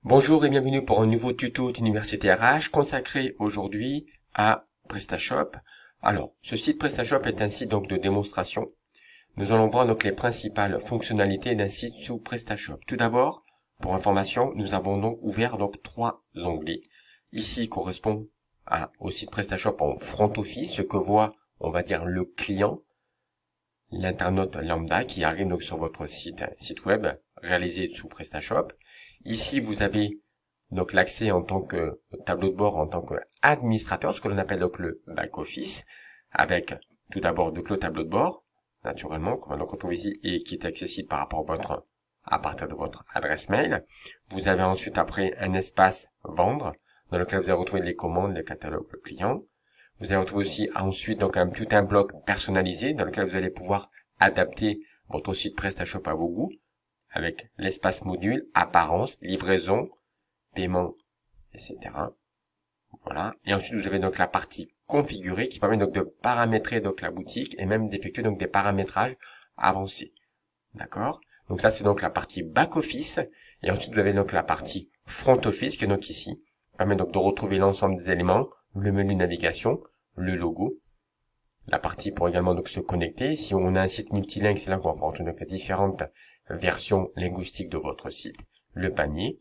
Bonjour et bienvenue pour un nouveau tuto d'Université RH consacré aujourd'hui à PrestaShop. Alors, ce site PrestaShop est un site donc de démonstration. Nous allons voir donc les principales fonctionnalités d'un site sous PrestaShop. Tout d'abord, pour information, nous avons donc ouvert donc trois onglets. Ici correspond au site PrestaShop en front office, ce que voit, on va dire, le client, l'internaute lambda qui arrive donc sur votre site web réalisé sous PrestaShop. Ici, vous avez donc l'accès en tant que tableau de bord, en tant qu'administrateur, ce que l'on appelle donc le back-office, avec tout d'abord donc le tableau de bord, naturellement, qu'on va donc retrouver ici, et qui est accessible à partir de votre adresse mail. Vous avez ensuite après un espace vendre, dans lequel vous allez retrouver les commandes, les catalogues, le client. Vous allez retrouver aussi ensuite donc tout un bloc personnalisé, dans lequel vous allez pouvoir adapter votre site PrestaShop à vos goûts, avec l'espace module, apparence, livraison, paiement, etc. Voilà. Et ensuite, vous avez donc la partie configurée qui permet donc de paramétrer donc la boutique et même d'effectuer donc des paramétrages avancés. D'accord? Donc ça, c'est donc la partie back office. Et ensuite, vous avez donc la partie front office qui est donc ici. Qui permet donc de retrouver l'ensemble des éléments, le menu navigation, le logo. La partie pour également donc se connecter. Si on a un site multilingue, c'est là qu'on va avoir donc les différentes version linguistique de votre site, le panier.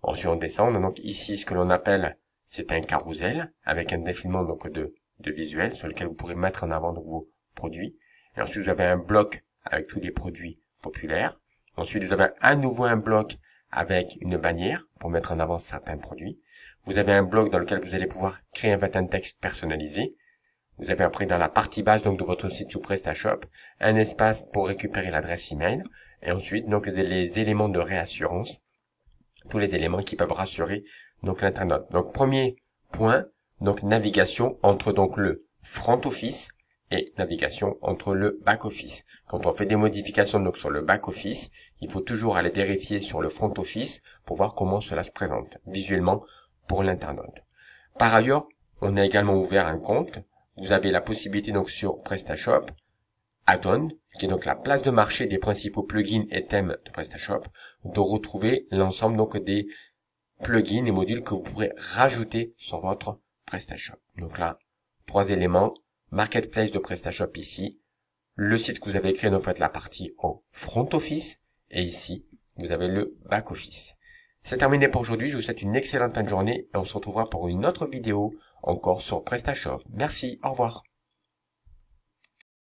Ensuite, on descend. Donc ici, ce que l'on appelle, c'est un carrousel avec un défilement donc de visuels sur lequel vous pourrez mettre en avant donc, vos produits. Et ensuite, vous avez un bloc avec tous les produits populaires. Ensuite, vous avez à nouveau un bloc avec une bannière pour mettre en avant certains produits. Vous avez un bloc dans lequel vous allez pouvoir créer un texte personnalisé. Vous avez après dans la partie basse donc de votre site sous PrestaShop un espace pour récupérer l'adresse email. Et ensuite, donc, les éléments de réassurance, tous les éléments qui peuvent rassurer, donc, l'internaute. Donc, premier point, donc, navigation entre, donc, le front office et navigation entre le back office. Quand on fait des modifications, donc, sur le back office, il faut toujours aller vérifier sur le front office pour voir comment cela se présente visuellement pour l'internaute. Par ailleurs, on a également ouvert un compte. Vous avez la possibilité, donc, sur PrestaShop, add-on, qui est donc la place de marché des principaux plugins et thèmes de PrestaShop, de retrouver l'ensemble donc des plugins et modules que vous pourrez rajouter sur votre PrestaShop. Donc là, trois éléments, marketplace de PrestaShop ici, le site que vous avez créé, donc faites la partie en front office, et ici, vous avez le back office. C'est terminé pour aujourd'hui, je vous souhaite une excellente fin de journée, et on se retrouvera pour une autre vidéo encore sur PrestaShop. Merci, au revoir.